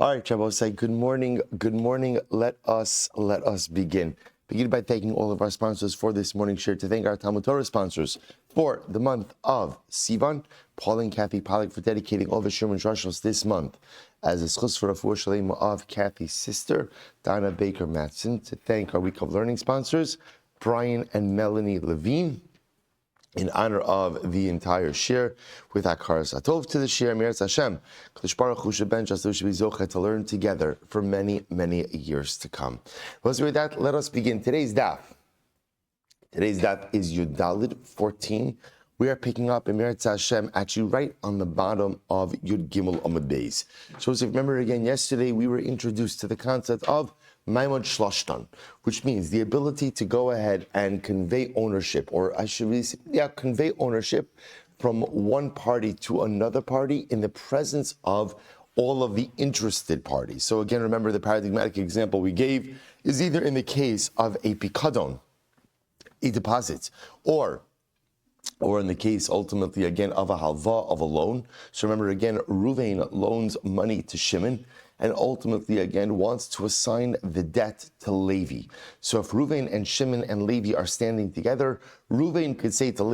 All right, Shabbos, say good morning. Good morning. Let us begin. Begin by thanking all of our sponsors for this morning's share. To thank our Talmud Torah sponsors for the month of Sivan, Paul and Kathy Pollack for dedicating all the Sherman Sharshos this month as a schus for Refuah Shalema of Kathy's sister, Donna Baker Matson. To thank our Week of Learning sponsors, Brian and Melanie Levine, in honor of the entire shir, with Akar Satov to the shir, Meretz Hashem, Kadosh Baruch Hu sheben just should be zocheh to learn together for many, many years to come. Well, with that, let us begin today's daf. Today's daf is Yud 14. We are picking up in Meretz Hashem, actually right on the bottom of Yud Gimel Amud Beis. So, if you remember again, yesterday we were introduced to the concept of Maimon Shloshtan, which means the ability to go ahead and convey ownership, or I should really say, convey ownership from one party to another party in the presence of all of the interested parties. So again, remember the paradigmatic example we gave is either in the case of a pikadon, a deposit, or in the case ultimately again of a halva, of a loan. So remember again, Ruvain loans money to Shimon, and ultimately again wants to assign the debt to Levi. So if Ruvain and Shimon and Levi are standing together, Ruvain could say to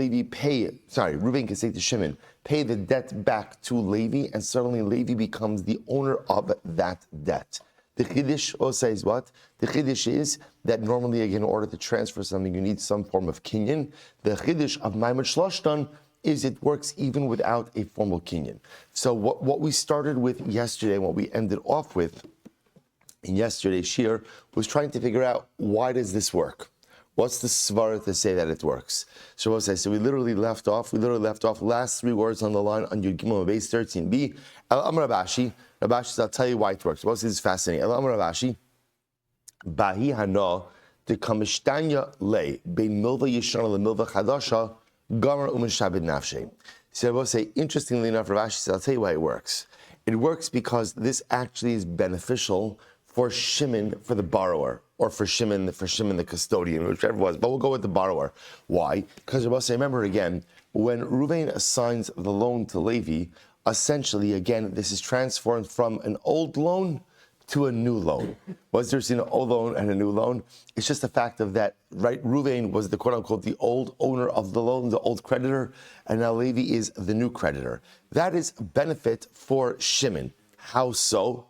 Shimon, pay the debt back to Levi, and suddenly Levi becomes the owner of that debt. The Chiddush also is what? The Chiddush is that normally, again, in order to transfer something, you need some form of kinyan. The Chiddush of Maimon Shloshtan is it works even without a formal kinyan. So what we started with yesterday, and what we ended off with in yesterday's shir, was trying to figure out, why does this work? What's the svara to say that it works? So what I say, we literally left off last three words on the line on Yud Gimel Beis 13b. El Amar Rabashi, I'll tell you why it works. This is fascinating. El Amar Rabashi, Bahi Hano, the Kamishtanya Le, Bein Milva Yishana Le Milva Chadasha, Gomer Umashabed Nafshe. So I will say, interestingly enough, Rav Ashi said, I'll tell you why it works. It works because this actually is beneficial for Shimon, for the borrower, or for Shimon the custodian, whichever it was. But we'll go with the borrower. Why? Because I will say, remember again, when Ruvain assigns the loan to Levi, essentially, again, this is transformed from an old loan to a new loan. Was there an old loan and a new loan? It's just a fact of that, right? Ruvain was the quote-unquote the old owner of the loan, the old creditor, and now Levi is the new creditor. That is a benefit for Shimon. How so?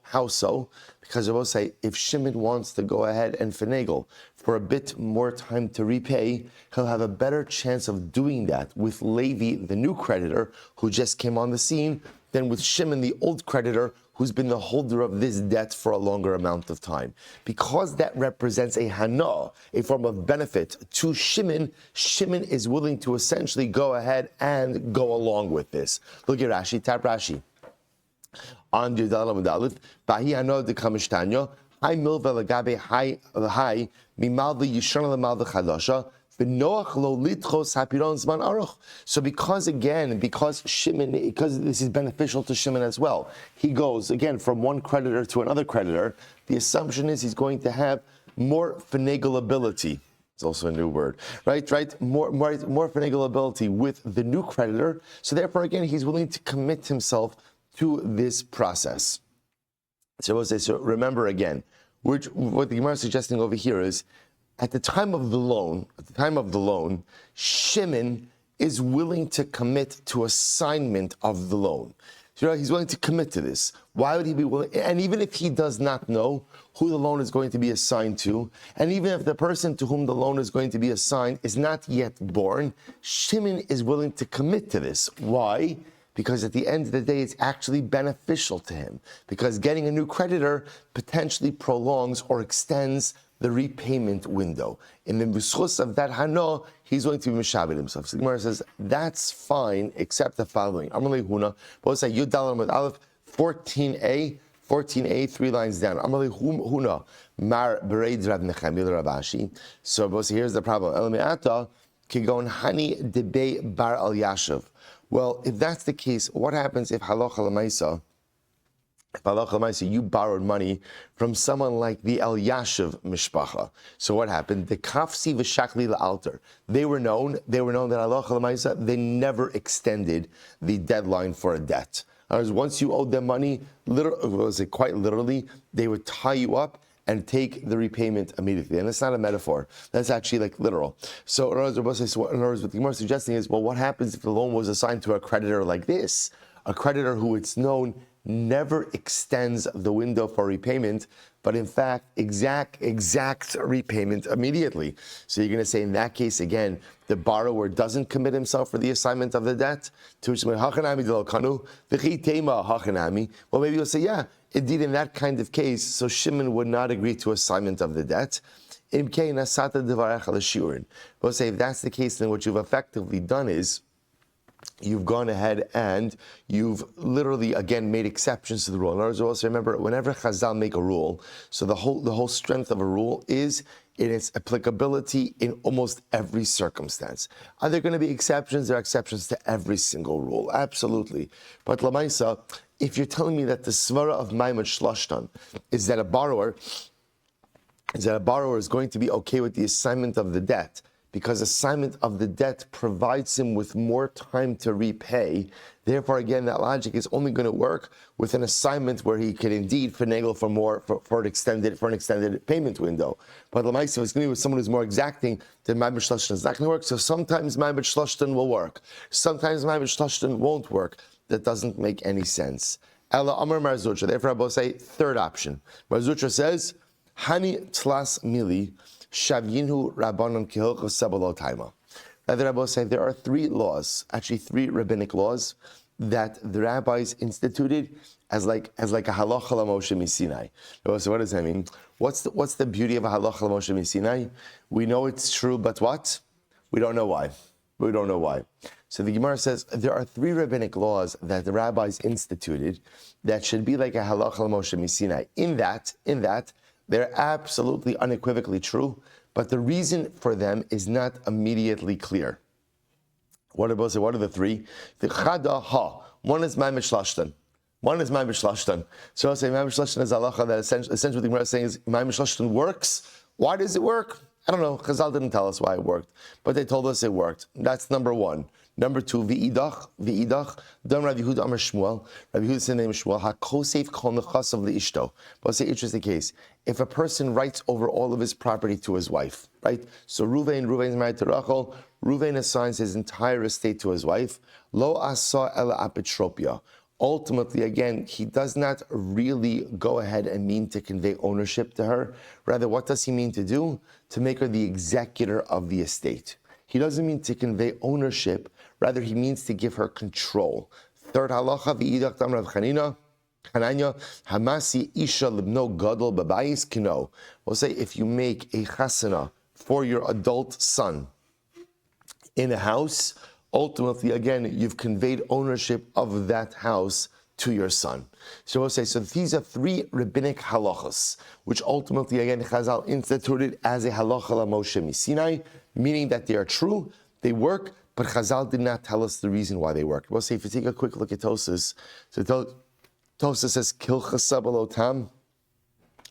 Because I will say, if Shimon wants to go ahead and finagle for a bit more time to repay, he'll have a better chance of doing that with Levi, the new creditor, who just came on the scene, than with Shimon, the old creditor, who's been the holder of this debt for a longer amount of time. Because that represents a hana, a form of benefit to Shimon, Shimon is willing to essentially go ahead and go along with this. Look at Rashi, tap Rashi. On Yudala Mudalif, Bahi Hano de Kamishtanyo, Hai Milva Lagabe Hai Mimalva Yishana Lamalva Chadasha. So because Shimon, because this is beneficial to Shimon as well, he goes again from one creditor to another creditor. The assumption is he's going to have more finaglability. It's also a new word, right? More finaglability with the new creditor. So therefore, again, he's willing to commit himself to this process. So remember again, what the Gemara is suggesting over here is, at the time of the loan, Shimon is willing to commit to assignment of the loan. So he's willing to commit to this. Why would he be willing? And even if he does not know who the loan is going to be assigned to, and even if the person to whom the loan is going to be assigned is not yet born, Shimon is willing to commit to this. Why? Because at the end of the day, it's actually beneficial to him. Because getting a new creditor potentially prolongs or extends the repayment window. In the muschus of that hano, he's going to be mishabed himself. So the Gemara says, that's fine, except the following. Amalei Huna, both say Yud Dalar Amud Aleph, 14a, 3 lines down. Amalei Huna, Mar Bereid Rav Nechemia Rav Ashi. So both here's the problem. Elameata, Kigon Hani Debe Bar Al Yashav. Well, if that's the case, what happens if halacha l'maisa, you borrowed money from someone like the El Yashiv mishpacha? So what happened? The kafsi v'shakli la'alter. They were known that halacha l'maisa, they never extended the deadline for a debt. In other words, once you owed them money, quite literally, they would tie you up and take the repayment immediately. And it's not a metaphor. That's actually like literal. So in other words, what the Gemara is suggesting is, well, what happens if the loan was assigned to a creditor like this? A creditor who it's known never extends the window for repayment, but in fact exact repayment immediately. So you're going to say in that case again, the borrower doesn't commit himself for the assignment of the debt. Well, maybe you'll say, yeah, indeed in that kind of case, so Shimon would not agree to assignment of the debt. We'll say if that's the case, then what you've effectively done is you've gone ahead and you've literally again made exceptions to the rule. In other words, also remember, whenever Chazal make a rule, so the whole strength of a rule is in its applicability in almost every circumstance. Are there going to be exceptions? There are exceptions to every single rule, absolutely. But Lamaisa, if you're telling me that the svara of Maimon Shlashtan is that a borrower is going to be okay with the assignment of the debt, because assignment of the debt provides him with more time to repay. Therefore, again, that logic is only going to work with an assignment where he can indeed finagle for an extended payment window. But Lamaisa, if it's going to be with someone who's more exacting, then Ma'amad Shlashtan is not going to work. So sometimes Ma'amad Shlashtan will work. Sometimes Ma'amad Shlashtan won't work. That doesn't make any sense. Ella Amar Mar Zutra. Therefore, I will say third option. Mar Zutra says, Hani Tlas Mili Shavyinhu Rabbanon Kihilcha Sebalo Taima. Now the rabbis say there are three rabbinic laws that the rabbis instituted as like a halacha l'Moshe Misinai. So what does that mean? What's the beauty of a halacha l'Moshe Misinai? We know it's true, but what? We don't know why. So the Gemara says there are three rabbinic laws that the rabbis instituted that should be like a halacha l'Moshe Misinai. In that, they're absolutely unequivocally true, but the reason for them is not immediately clear. What are the three? The chada ha. One is Ma'amad Shlashtan. So I'll say Ma'amad Shlashtan is halacha that essentially what the Gemara is saying is Ma'amad Shlashtan works. Why does it work? I don't know. Chazal didn't tell us why it worked, but they told us it worked. That's number one. Number two, v'idach, dam Rabbi Yehuda Amar Shmuel. Rabbi Yehuda said name Shmuel, ha-kosef kol nechasav li'ishto. But it's an interesting case. If a person writes over all of his property to his wife, right? So Reuven is married to Rachel. Reuven assigns his entire estate to his wife. Lo asa ela apetropia. Ultimately, again, he does not really go ahead and mean to convey ownership to her. Rather, what does he mean to do? To make her the executor of the estate. He doesn't mean to convey ownership. Rather, he means to give her control. Third halacha, v'idach tam Rav Chananya, hamasi isha libno gadol b'bayis kino. We'll say if you make a chasana for your adult son in a house, ultimately, again, you've conveyed ownership of that house to your son. So we'll say, so these are three rabbinic halachas, which ultimately, again, Chazal instituted as a halacha l'Moshe Misinai, meaning that they are true, they work, but Chazal did not tell us the reason why they work. We'll say, if you take a quick look at Tosas, so Tosas says, Kilcha Sabalo Tam,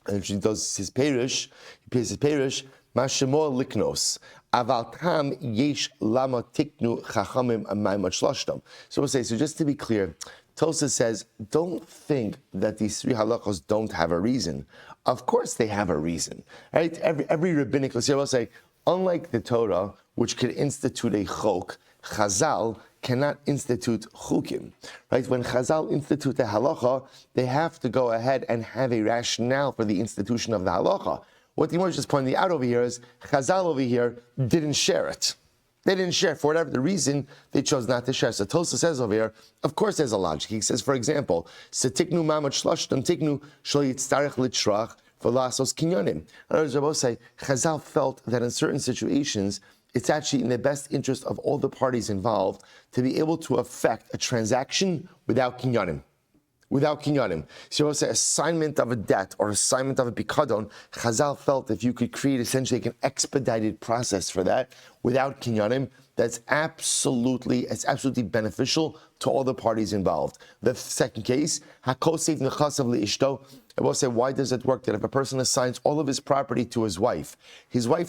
and he does his parish, Mashemo Liknos. Aval Tam Yesh Lama Tiknu Chachamim Amaymot Shlashtam. So we'll say, so just to be clear, Tosas says, don't think that these three halachos don't have a reason. Of course they have a reason, right? Every rabbinic, we'll say, unlike the Torah, which could institute a chok, Chazal cannot institute chukim, right? When Chazal institute a halacha, they have to go ahead and have a rationale for the institution of the halacha. What the Gemara is just pointing out over here is Chazal over here didn't share it. They didn't share. For whatever the reason, they chose not to share. So Tosa says over here, of course there's a logic. He says, for example, Setiknu Mamad Shlashtan Tiknu Shlo Yitztarech Litrach for Lasos Kinyonim. In other words, Rabbi say, Chazal felt that in certain situations, it's actually in the best interest of all the parties involved to be able to affect a transaction without kinyanim. So we'll say assignment of a debt or assignment of a pikadon, Chazal felt if you could create essentially like an expedited process for that without kinyanim, it's absolutely beneficial to all the parties involved. The second case, hakosef nechasav liishto, I will say, why does it work? That if a person assigns all of his property to his wife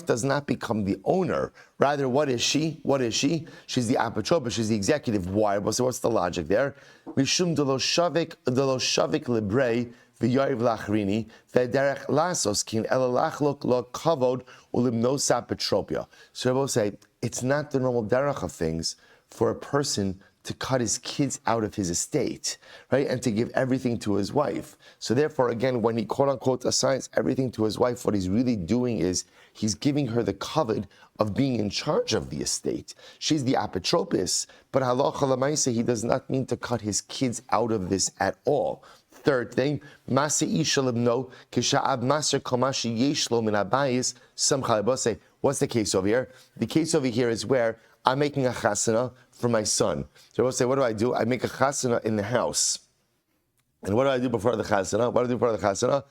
does not become the owner. Rather, what is she? What is she? She's the apatropa, she's the executive. Why? So what's the logic there? Mishum de lo shavik librei v'yoiv lachrini v'derech lasos kin elalachlok lo kavod ulimnos apatropia. So I will say, it's not the normal derech of things for a person to cut his kids out of his estate, right? And to give everything to his wife. So therefore, again, when he quote unquote assigns everything to his wife, what he's really doing is he's giving her the covet of being in charge of the estate. She's the apotropis, but halacha l'maaseh, he does not mean to cut his kids out of this at all. Third thing, what's the case over here? The case over here is where I'm making a chasana for my son. So I will say, what do? I make a chasana in the house. And what do I do before the chasana? What do I do before the chasana?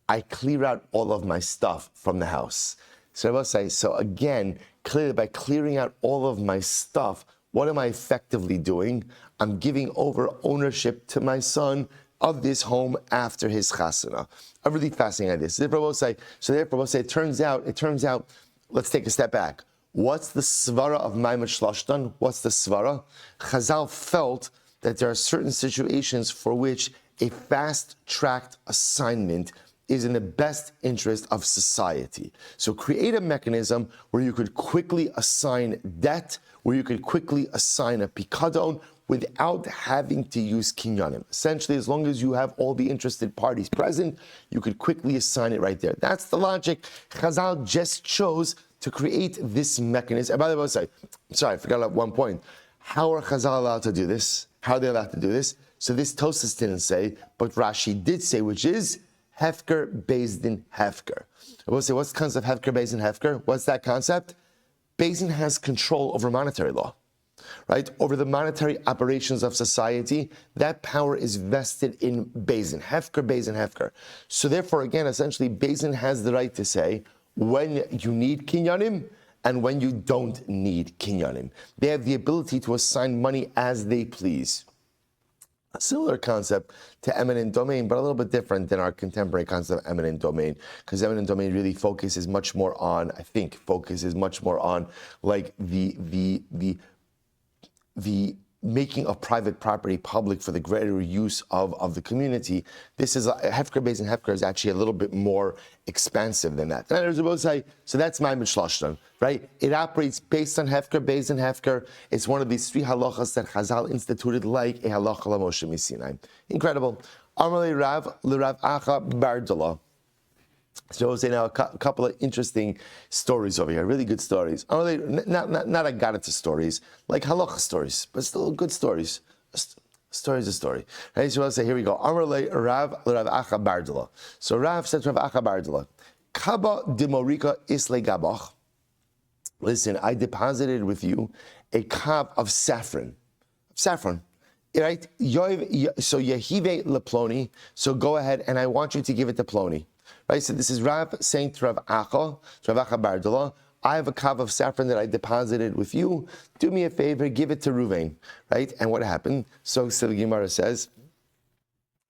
I clear out all of my stuff from the house. So I will say, so again, clearly by clearing out all of my stuff, what am I effectively doing? I'm giving over ownership to my son of this home after his chasana. I'm really fascinated by this. So therefore, we'll say, it turns out, let's take a step back. What's the svara of Maimed Shlashtan? What's the svara? Chazal felt that there are certain situations for which a fast-tracked assignment is in the best interest of society. So create a mechanism where you could quickly assign debt, where you could quickly assign a pikadon without having to use kinyanim. Essentially, as long as you have all the interested parties present, you could quickly assign it right there. That's the logic. Chazal just chose to create this mechanism. And by the way, I forgot about one point. How are Chazal allowed to do this? How are they allowed to do this? So this Tosas didn't say, but Rashi did say, which is Hefker, Beis Din, Hefker. I will say, what's the concept of Hefker, Beis Din, Hefker? What's that concept? Beis Din has control over monetary law, right? Over the monetary operations of society. That power is vested in Beis Din, Hefker, Beis Din, Hefker. So therefore, again, essentially, Beis Din has the right to say when you need kinyanim and when you don't need kinyanim. They have the ability to assign money as they please. A similar concept to eminent domain, but a little bit different than our contemporary concept of eminent domain, because eminent domain really focuses much more on, like the making of private property public for the greater use of the community. This is Hefker, Beis Din, Hefker is actually a little bit more expansive than that. So that's my Mishlashtan, right? It operates based on Hefker, Beis Din, Hefker. It's one of these three halachas that Chazal instituted like a halacha la Moshe Misinai. Incredible. Amalei Rav, L'Rav Acha Bardala. So we'll say now a couple of interesting stories over here, really good stories. Not I got into stories, like halacha stories, but still good stories. A story is a story. Right, so we'll say, here we go. Amalei Rav L'Rav Acha Bardala. So Rav said to Rav Acha Bardala, Kaba dimorika isle gabach. Listen, I deposited with you a cup of saffron. Right? So Yehive leploni. So go ahead and I want you to give it to Ploni. Right, so this is Rav saying to Rav Acha Bardala, I have a kav of saffron that I deposited with you. Do me a favor, give it to Ruvain. Right, and what happened? So the Gemara says,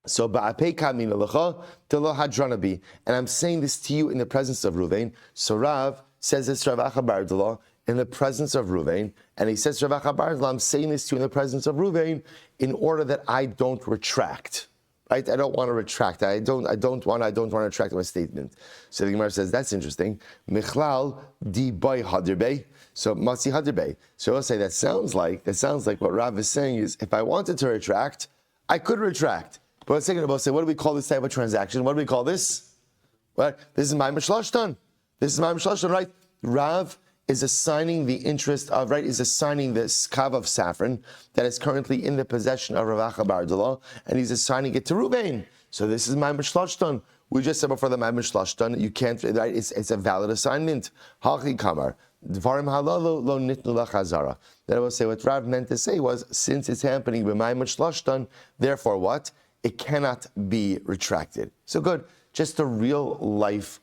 so ba'apei kamin alecha telo hadranabi, and I'm saying this to you in the presence of Ruvain. So Rav says this to Rav Acha Bardala in the presence of Ruvain, and he says to Rav Acha Bardala, I'm saying this to you in the presence of Ruvain in order that I don't retract. Right? I don't want to retract. I don't want to retract my statement. So the Gemara says, that's interesting. Michlal di boy hadirbe. So matzi hadirbe. So I'll say that sounds like what Rav is saying is, if I wanted to retract, I could retract. But let's take it about say, what do we call this type of transaction? What do we call this? What? This is my mishlashtan. Right? Rav is assigning the interest of, is assigning this kav of saffron that is currently in the possession of Rav Acha Bardala, and he's assigning it to Ruvain. So this is my mishlashtan. We just said before the my mishlashtan, you can't, right? It's a valid assignment. Hachi kamar. Dvarim halalu lo nitnu lachazara. Then I will say what Rav meant to say was, since it's happening with my mishlashtan, therefore what? It cannot be retracted. So good. Just a real life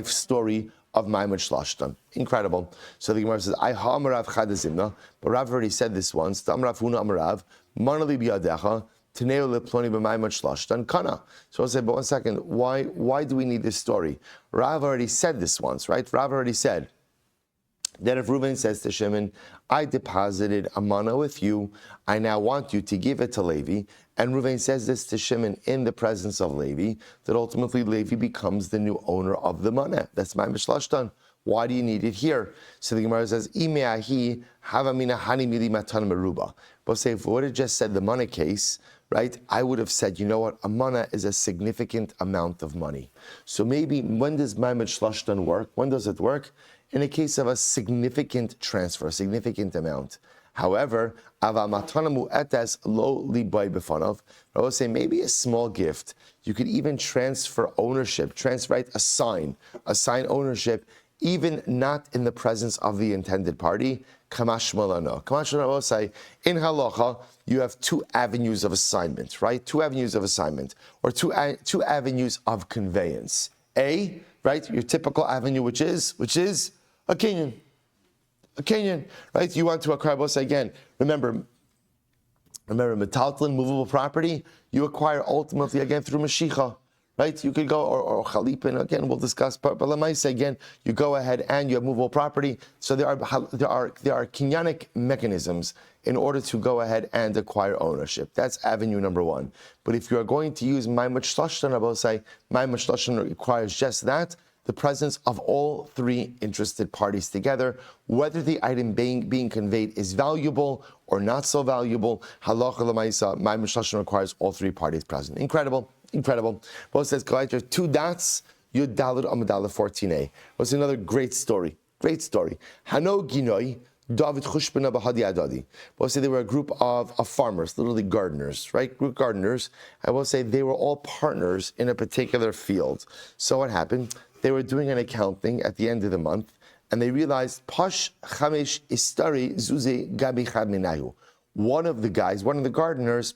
story of Maimed Shlashtan. Incredible. So the Gemara says, I ha Amarav Chadazimna, but Rav already said this once. Amarav Huna Amarav, Manali biyadecha, Teneo leploni b'mayim shlashtan kana. So I'll say, but one second, why do we need this story? Rav already said this once, right? Rav already said that if Reuven says to Shimon, I deposited a mana with you, I now want you to give it to Levi, and Reuven says this to Shimon in the presence of Levi, that ultimately Levi becomes the new owner of the mana. That's my mishlashtan. Why do you need it here? So the Gemara says, Imeahi havamina hani mili matan meruba. But say, if we would have just said the mana case, right, I would have said, you know what, a mana is a significant amount of money. So maybe, when does my mishlashtan work? When does it work? In a case of a significant transfer, a significant amount. However, I would say maybe a small gift. You could even transfer ownership, assign ownership, even not in the presence of the intended party. Kamash malano. Kamash malano will say, in halacha, you have two avenues of assignment, right? Two avenues of assignment, or two avenues of conveyance. A, right, your typical avenue, which is a kinyan. A kinyan, right? You want to acquire, both again. Remember, metaltlin, movable property, you acquire ultimately again through Mashicha, right? You could go, or Chalipin, again, we'll discuss, but let me say again, you go ahead and you have movable property. So there are kinyanic mechanisms in order to go ahead and acquire ownership. That's avenue number one. But if you are going to use Maimach Shlashtan, I will say, Maimach Shlashtan requires just that, the presence of all three interested parties together, whether the item being conveyed is valuable or not so valuable. Halacha l'maisa, Maimach Shlashtan requires all three parties present. Incredible. Both says, two dots, Yud Daled Amadala 14a. Was another great story. Hano Ginoi, David Chushbana Bahadi Adadi. We'll say they were a group of farmers, literally gardeners, right? Group gardeners. I will say they were all partners in a particular field. So what happened? They were doing an accounting at the end of the month, and they realized Pash Chamesh Istari Zuze Gabi Chad Minayu. One of the gardeners,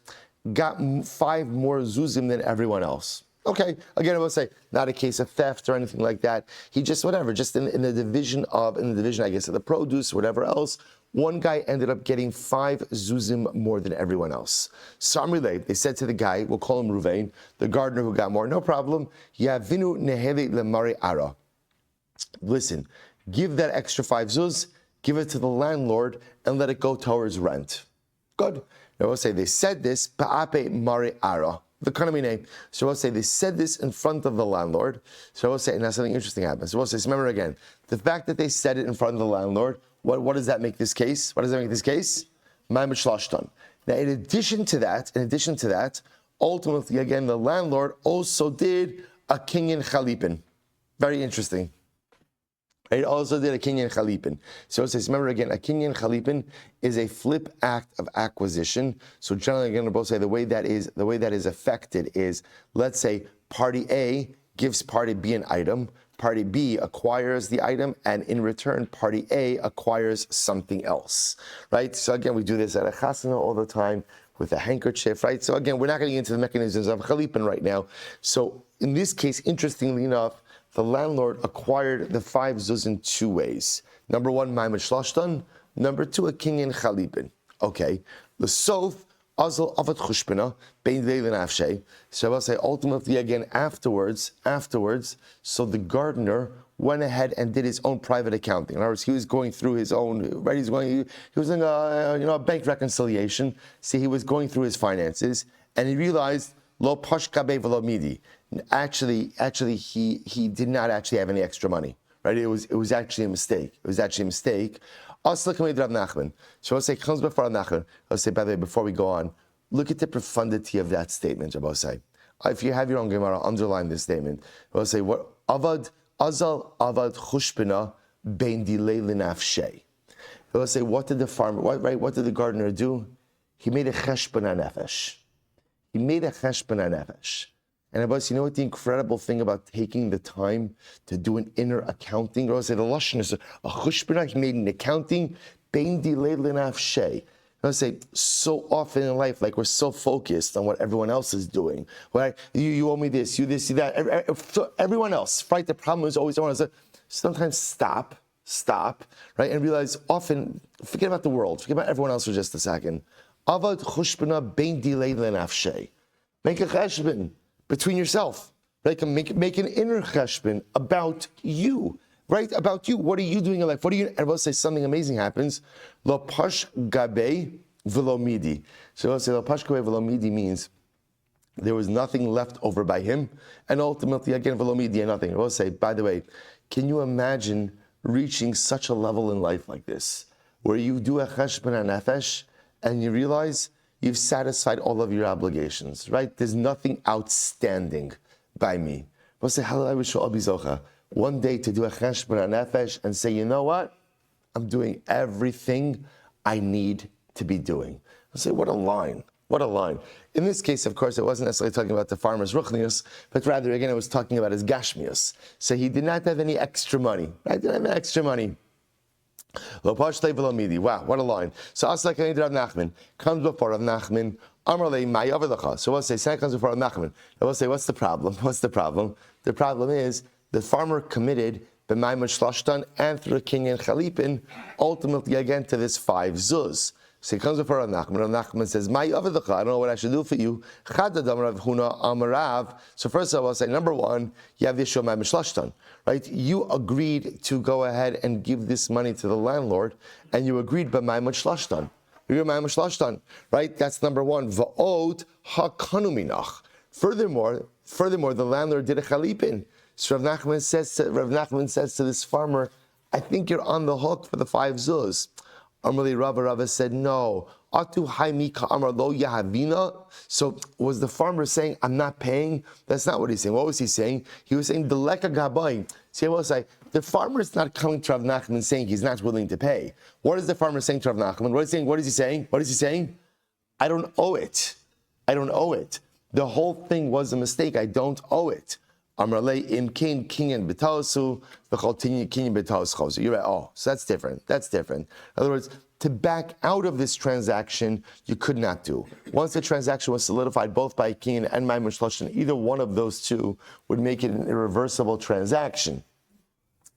got 5 more zuzim than everyone else. Okay, again, I will say, not a case of theft or anything like that. He just, just in the division, I guess, of the produce, whatever else, one guy ended up getting 5 zuzim more than everyone else. Samrile, they said to the guy, we'll call him Ruvain, the gardener who got more, no problem. Yavinu nehele lemari ara. Listen, give that extra 5 zuz, give it to the landlord, and let it go towards rent. Good. I will say they said this, Pa'ape Mari Ara, the economy name. So I will say they said this in front of the landlord. So I will say, now something interesting happens. So I will say, remember again, the fact that they said it in front of the landlord, what does that make this case? Ma'amad Shlashtan. Now, in addition to that, ultimately, again, the landlord also did a kinyan chalipin. Very interesting. It also did a kinyan chalipin. So it says, remember again, a kinyan chalipin is a flip act of acquisition. So generally, again, we'll both say the way that is affected is, let's say, party A gives party B an item, party B acquires the item, and in return, party A acquires something else, right? So again, we do this at a chasana all the time with a handkerchief, right? So again, we're not getting into the mechanisms of chalipin right now. So in this case, interestingly enough, the landlord acquired the 5 zuz in 2 ways. Number 1, Maimach Shlashtan. Number 2, a kinyan chalipin. Okay. The sof azal avat chushpina bein leilin afshay. So I'll say ultimately again afterwards. So the gardener went ahead and did his own private accounting. In other words, he was going through his own. Right. He was doing a bank reconciliation. See, he was going through his finances, and he realized lo pash kabe v'lo midi. Actually, he did not actually have any extra money, right? It was actually a mistake. Asla kamei Rav Nachman. So I'll say comes before Rav Nachman. I'll say, by the way, before we go on, look at the profundity of that statement. I'll say, if you have your own Gemara, underline this statement. I'll say, what avad avad chushpina bein dilei linafshei. I'll say, what did the farmer? What did the gardener do? He made a cheshbon nefesh. And Abbas, you know what the incredible thing about taking the time to do an inner accounting? Or say the lashon is a chushbana. He made an accounting. Bein dilei linafshei. I say so often in life, like we're so focused on what everyone else is doing. Right? You owe me this, you this, you that. Everyone else, right? The problem is always everyone else. Sometimes stop, right, and realize often forget about the world, forget about everyone else for just a second. Avad chushbana bein dilei lenafshei. Make a cheshbon between yourself. Make an inner cheshbon about you. Right? About you. What are you doing in life? What are you? And I will say something amazing happens. Lo pash gabe v'lo midi. So I'll say lo pash gabe v'lo midi means there was nothing left over by him, and ultimately, again, v'lo midi, nothing. I will say, by the way, can you imagine reaching such a level in life like this, where you do a cheshbon nefesh, and you realize you've satisfied all of your obligations, right? There's nothing outstanding by me. I'll say, I wish I'll be zocha. One day to do a cheshbon nefesh and say, you know what? I'm doing everything I need to be doing. I'll say, what a line. What a line. In this case, of course, it wasn't necessarily talking about the farmer's ruchnius, but rather, again, it was talking about his gashmius. So he did not have any extra money. Right? Didn't have any extra money. Wow, what a line. So Aslak Rav Nachman comes before Rav Nachman. So we'll say, Sana comes before Rav Nachman. And we'll say, what's the problem? What's the problem? The problem is the farmer committed b'mayim shlashtan and through a king and chalipin, ultimately again to this 5 zuz. So he comes before Rav Nachman. Rav Nachman says, I don't know what I should do for you. So first of all, I'll say, number one, you have this b'mayim shlashtan, right? You agreed to go ahead and give this money to the landlord, and you agreed b'mayim shlashtan. Right? That's number one. Va'od hakanuminach. Furthermore, the landlord did a chalipin. So Rav Nachman says to this farmer, I think you're on the hook for the 5 zuz. Amrli Rava said, no. Atu haimika amar lo yahavina. So was the farmer saying, I'm not paying? That's not what he's saying. What was he saying? He was saying, deleka gabayin. See, I will say, the farmer is not coming to Rav Nachman saying he's not willing to pay. What is the farmer saying to Rav Nachman? What is he saying? I don't owe it. The whole thing was a mistake. I don't owe it. Amrle im king and betasu v'chol king betaus. You're right. Oh, so that's different. In other words, to back out of this transaction, you could not do. Once the transaction was solidified, both by king and ma'im shloshin, either one of those two would make it an irreversible transaction.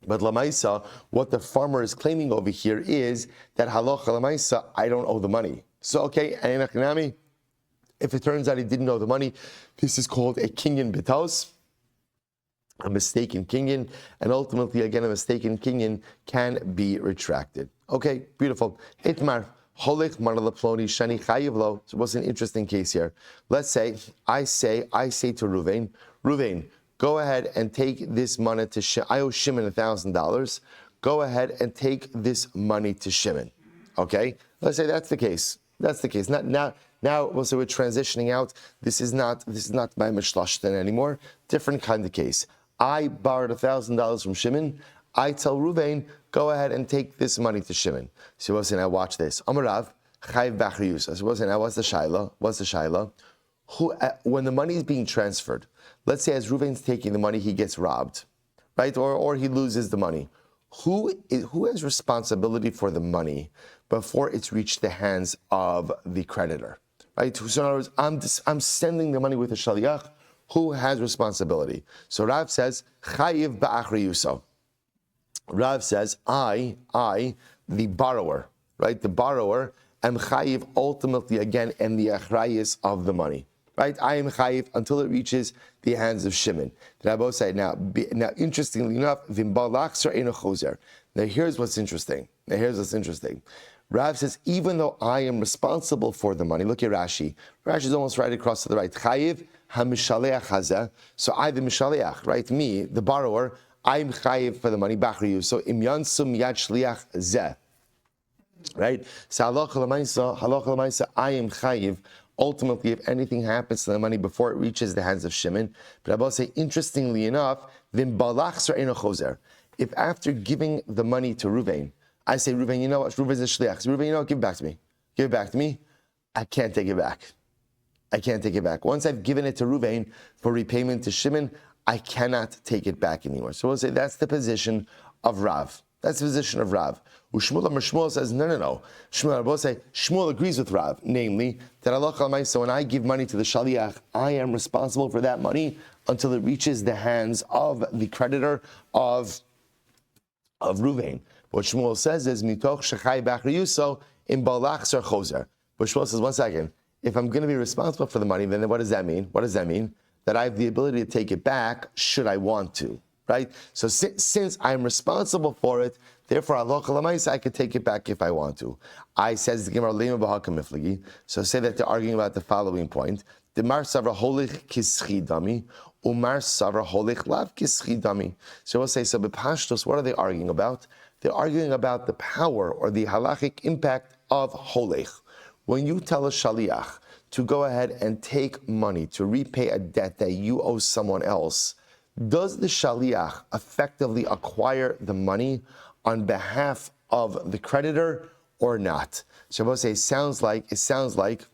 But lamaisa, what the farmer is claiming over here is that halacha lamaisa, I don't owe the money. So okay, if it turns out he didn't owe the money, this is called a kinyan betaus, a mistaken kinyan, and ultimately, again, a mistaken kinyan can be retracted. Okay, beautiful. Itmar, holik maralaploni shani chayivlo. So what's an interesting case here? Let's say I say to Ruvain, go ahead and take this money to I owe Shimon $1,000. Go ahead and take this money to Shimon. Okay, let's say that's the case. Now we'll say we're transitioning out. This is not my mishlashten anymore. Different kind of case. I borrowed $1,000 from Shimon. I tell Ruvain, go ahead and take this money to Shimon. So we'll say, now watch this. Amarav chayv b'achriyus. So we'll say, now what's the shaila? When the money is being transferred, let's say as Ruvain's taking the money, he gets robbed, right? Or he loses the money. Who has responsibility for the money before it's reached the hands of the creditor, right? So in other words, I'm sending the money with a shaliach. Who has responsibility? So Rav says, chayiv ba'achriyuso. Rav says, I, the borrower, right? The borrower, am chayiv ultimately again, and the achrayis of the money, right? I am chayiv until it reaches the hands of Shimon. Rabbi said, now, interestingly enough, vimbalachser eno chozer. Now here's what's interesting. Rav says, even though I am responsible for the money, look at Rashi. Rashi is almost right across to the right. Chayiv ha-mishaleach hazeh. So I, the mishaleach, right? Me, the borrower, I'm chayiv for the money. Bachriyu. So im yansum yad shliach zeh. Right? So halacha l'maisa, I am chayiv. Ultimately, if anything happens to the money before it reaches the hands of Shimon, but I will say, interestingly enough, vim balachser eno chozer. If after giving the money to Ruvain, I say, Ruvain, you know what? Ruvain's a shliach. So Ruvain, you know what? Give it back to me. I can't take it back. Once I've given it to Ruvain for repayment to Shimon, I cannot take it back anymore. So we'll say that's the position of Rav. Shmuel says, no. Shmuel agrees with Rav, namely, that Allah Almighty, when I give money to the shaliach, I am responsible for that money until it reaches the hands of the creditor of Ruvain. What Shmuel says is, mitoch shechai b'achriyuso im balach sar chozer. But Shmuel says, one second, if I'm going to be responsible for the money, then what does that mean? What does that mean? That I have the ability to take it back should I want to, right? So since I'm responsible for it, therefore, I could take it back if I want to. I says the Gemara Lema B'Hakam Miflagi. So say that they're arguing about the following point: Demar Savra Holich Kischi Dami, Umar Savra Holich Lav Kischi Dami. So we'll say, so B'Pashtos, what are they arguing about? They're arguing about the power or the halachic impact of Holich. When you tell a shaliach to go ahead and take money to repay a debt that you owe someone else, does the shaliach effectively acquire the money on behalf of the creditor or not? So we'll say it sounds like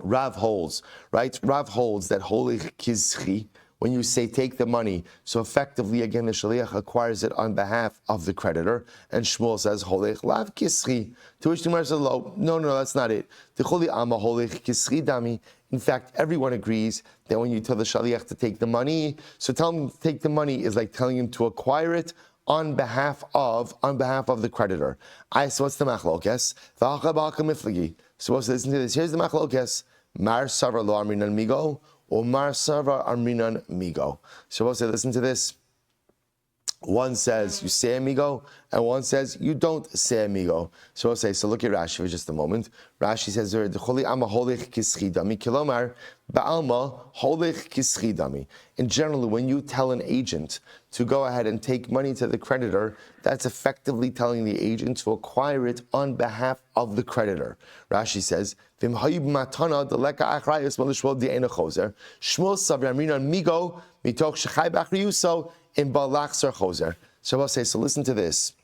Rav holds, right? Rav holds that holich kizchi, when you say take the money, so effectively again the shaliach acquires it on behalf of the creditor, and Shmuel says holich lav kischi. To which the Gemara says, no, that's not it. The choli ama holich kischi dami. In fact, everyone agrees that when you tell the shaliach to take the money, so telling him to take the money is like telling him to acquire it on behalf of the creditor. So what's the machlokes? So listen to this. Here's the machlokes. Mar savar lo amrinan migo, or mar savar amrinan migo. So we'll say, listen to this. One says you say amigo, and one says you don't say amigo. So we'll say, so look at Rashi for just a moment. Rashi says, and generally, when you tell an agent to go ahead and take money to the creditor, that's effectively telling the agent to acquire it on behalf of the creditor. Rashi says, in Balachsar Choser. So I'll say, so listen to this.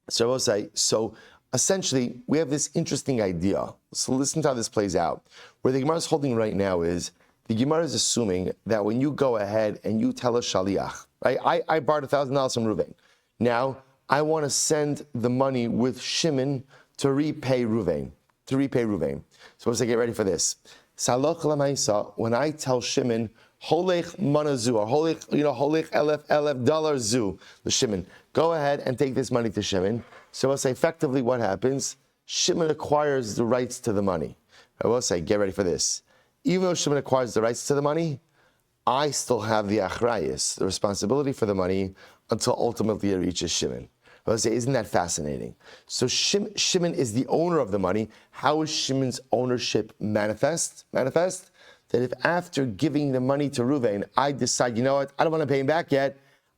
So I'll say, so essentially, we have this interesting idea. So listen to how this plays out. Where the Gemara is holding right now is, the Gemara is assuming that when you go ahead and you tell a shaliach, right? I borrowed $1,000 from Ruvain. Now, I want to send the money with Shimon to repay Ruvain. So let's get ready for this. When I tell Shimon, Holech manazu, or holech elef dollar zu, the Shimon. Go ahead and take this money to Shimon. So I'll say effectively what happens, Shimon acquires the rights to the money. I will say, get ready for this. Even though Shimon acquires the rights to the money, I still have the achrayus, the responsibility for the money, until ultimately it reaches Shimon. I will say, isn't that fascinating? So Shimon is the owner of the money. How is Shimon's ownership manifest? That if after giving the money to Ruvain, I decide, you know what, I don't want to pay him back yet,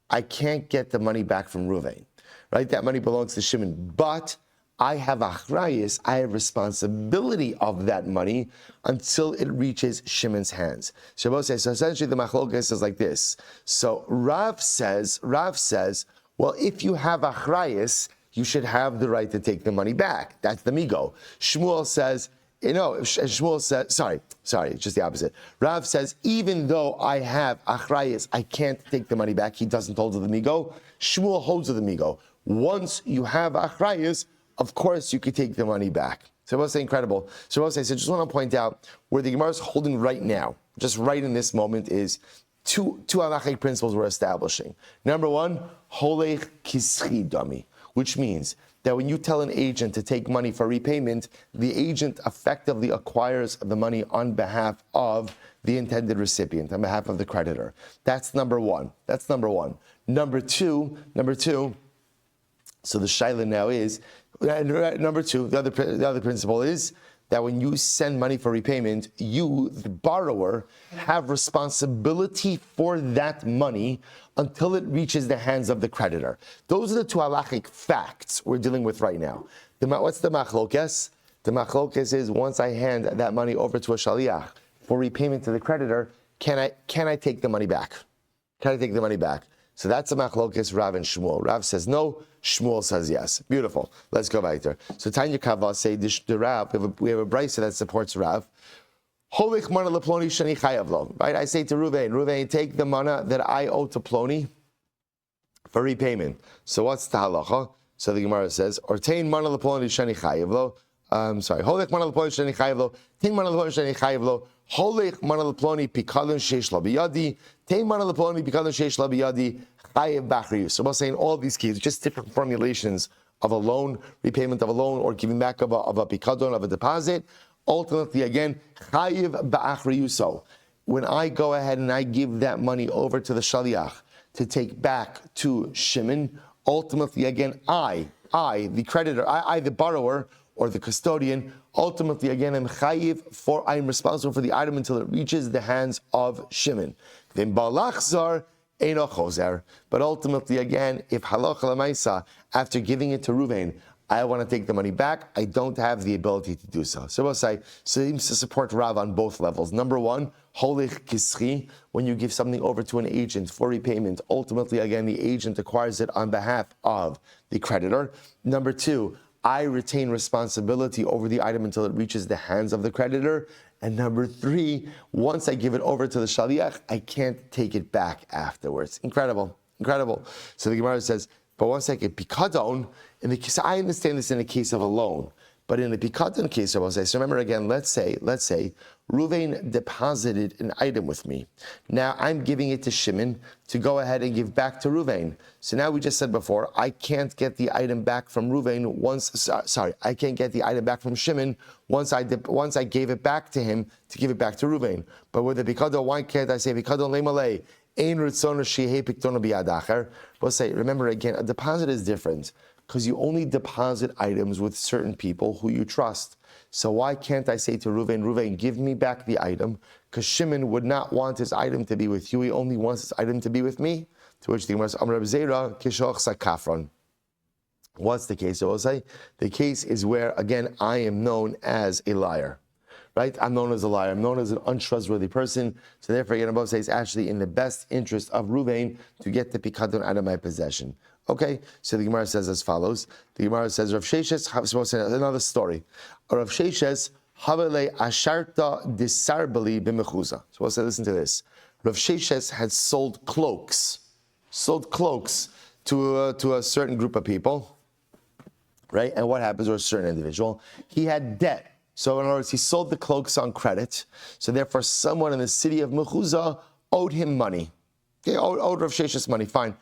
I can't get the money back from Ruvain, right? That money belongs to Shimon, but I have achrayus, I have responsibility of that money until it reaches Shimon's hands. So essentially the machlokes is like this. So Rav says, well, if you have achrayus, you should have the right to take the money back. That's the migo. Shmuel says, Shmuel says, sorry, just the opposite. Rav says, even though I have achrayus, I can't take the money back. He doesn't hold to the migo. Shmuel holds to the migo. Once you have achrayus, of course you could take the money back. So I was saying incredible. So I was saying, so just want to point out where the Gemara is holding right now, just right in this moment, is two halachic principles we're establishing. Number one, holech kischi dami, which means that when you tell an agent to take money for repayment, the agent effectively acquires the money on behalf of the intended recipient, on behalf of the creditor. That's number one. Number two, so the shaila now is, number two, the other principle is that when you send money for repayment, you, the borrower, have responsibility for that money until it reaches the hands of the creditor. Those are the two halachic facts we're dealing with right now. What's the machlokes? The machlokes is once I hand that money over to a shaliach for repayment to the creditor, can I take the money back? So that's the machlokes Rav and Shmuel. Rav says no, Shmuel says yes. Beautiful. Let's go back there. So Tanya Kava say the Rav, we have a brisa that supports Rav. Right? I say to Ruvain, take the mana that I owe to Ploni for repayment. So what's the halacha? So the Gemara says, ortain mana leploni sheni chayav lo. Holech mana leploni sheni chayav lo. Tin mana leploni sheni chayav lo. Holech mana leploni pikadon sheish la biyadi. Tin mana leploni pikadon sheish la biyadi. Chayav bachrius. So I'm saying all these keys, just different formulations of a loan, repayment of a loan, or giving back of a pikadon, of a deposit, ultimately, again, chayiv ba'achriyuso. When I go ahead and I give that money over to the shaliach to take back to Shimon, ultimately, again, I, the creditor, I, the borrower or the custodian, ultimately, again, am chayiv, for I am responsible for the item until it reaches the hands of Shimon. Then balachzar eino chozer. But ultimately, again, if halacha l'maisa, after giving it to Ruvain, I want to take the money back, I don't have the ability to do so. So we'll say, so it seems to support Rav on both levels. Number one, holich kischi, when you give something over to an agent for repayment, ultimately, again, the agent acquires it on behalf of the creditor. Number two, I retain responsibility over the item until it reaches the hands of the creditor. And number three, once I give it over to the shaliach, I can't take it back afterwards. Incredible. So the Gemara says, but one second, pikadon, in the case, I understand this in the case of a loan, but in the pikadon case, I will say, so remember again, let's say, Ruvain deposited an item with me. Now I'm giving it to Shimon to go ahead and give back to Ruvain. So now we just said before, I can't get the item back from Ruvain I can't get the item back from Shimon once I gave it back to him to give it back to Ruvain. But with the pikadon, why can't I say pikadon lemalei? We'll say, remember again, a deposit is different because you only deposit items with certain people who you trust. So why can't I say to Ruvain, give me back the item? Because Shimon would not want his item to be with you. He only wants his item to be with me. To which the Gemara says, Amar Zera kishoch sakafron. What's the case? So we'll say, the case is where, again, I am known as a liar. Right? I'm known as a liar. I'm known as an untrustworthy person. So therefore, again, above says, it's actually in the best interest of Ruvain to get the pikadon out of my possession. Okay? So the Gemara says as follows. The Gemara says, Rav Sheshes, another story. Rav Sheshes, havele asharta disarbali b'mechuza. So we'll say, listen to this. Rav Sheshes had sold cloaks to a certain group of people. Right? And what happens to a certain individual? He had debt. So in other words, he sold the cloaks on credit. So therefore, someone in the city of Mechuza owed him money. Okay, owed Rav Sheshes money. Fine.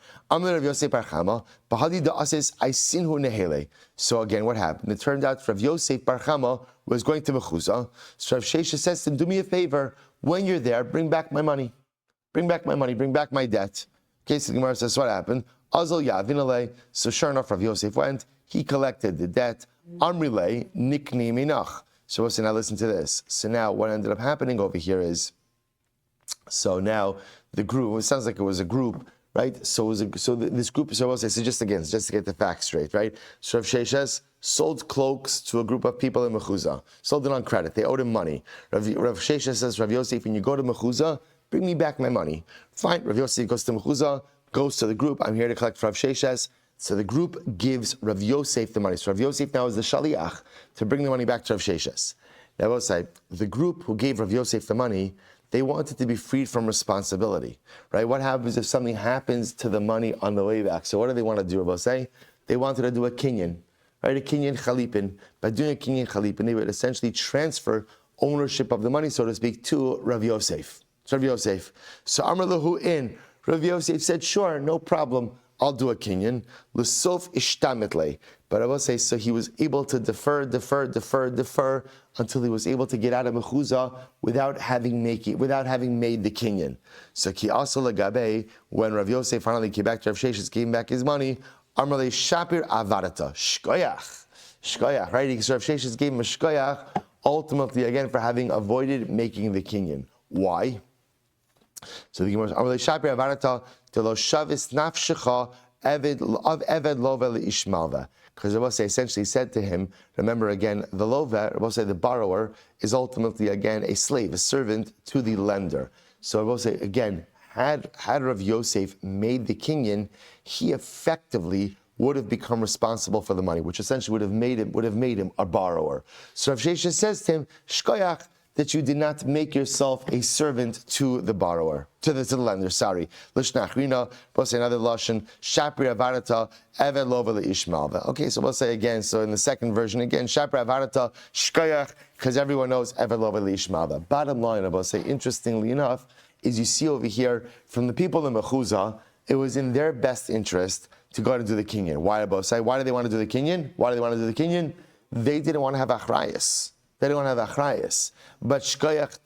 So again, what happened? It turned out Rav Yosef Bar Chama was going to Mechuza. So Rav Sheshes says to him, do me a favor. When you're there, bring back my money. Bring back my debt. Okay, so the Gemara says, what happened? Azal Yavinale. So sure enough, Rav Yosef went. He collected the debt. Amrile Nikni Minach. So now listen to this. So now what ended up happening over here is, so now the group, it sounds like it was a group, right? This group, so I'll say, so just to get the facts straight, right? So Rav Sheshes sold cloaks to a group of people in Mechuza, sold it on credit. They owed him money. Rav Sheshes says, Rav Yosef, when you go to Mechuza, bring me back my money. Fine. Rav Yosef goes to Mechuza, goes to the group. I'm here to collect Rav Sheshes. So the group gives Rav Yosef the money. So Rav Yosef now is the shaliach to bring the money back to Rav Sheshes. Now I will say, the group who gave Rav Yosef the money, they wanted to be freed from responsibility, right? What happens if something happens to the money on the way back? So what do they want to do? I will say, they wanted to do a kinyan, right? A kinyan chalipin. By doing a kinyan chalipin, they would essentially transfer ownership of the money, so to speak, to Rav Yosef. So Rav Yosef. So Amar Lahu in. Rav Yosef said, sure, no problem. I'll do a kinyan. L'sof ishtamitle. But I will say, so he was able to defer until he was able to get out of Mechuza without having made the kinyan. So ki also lagabe, when Rav Yosef finally came back to Rav Sheshes, gave back his money, Amrle shapir avarata. Shkoyach, right? So Rav Sheshes gave him a shkoyach, ultimately again for having avoided making the kinyan. Why? So the Gemara says, Amrle shapir avarata. Because Rabbi essentially said to him, remember again, the lover, Rabbi the borrower, is ultimately again a slave, a servant to the lender. So Rabbi again, had Rav Yosef made the kinyan, he effectively would have become responsible for the money, which essentially would have made him a borrower. So Rav Sheshes says to him, Shkoyach, that you did not make yourself a servant to the borrower, to the lender, sorry. Lishnachrina, we'll say another lashon, Shapri Avarata, Eved Lova Ishmalva. Okay, so we'll say again, so in the second version again, Shapri Avarata, Shkoyach, because everyone knows Eved Lova Ishmalva. Bottom line, I will say, interestingly enough, is you see over here, from the people in Mechuza, it was in their best interest to go out and do the kinyan. Why Abosai? Why do they want to do the kinyan? Why do they want to do the kinyan? They didn't want to have achrayas. They didn't want to have achrayas. But shkoyach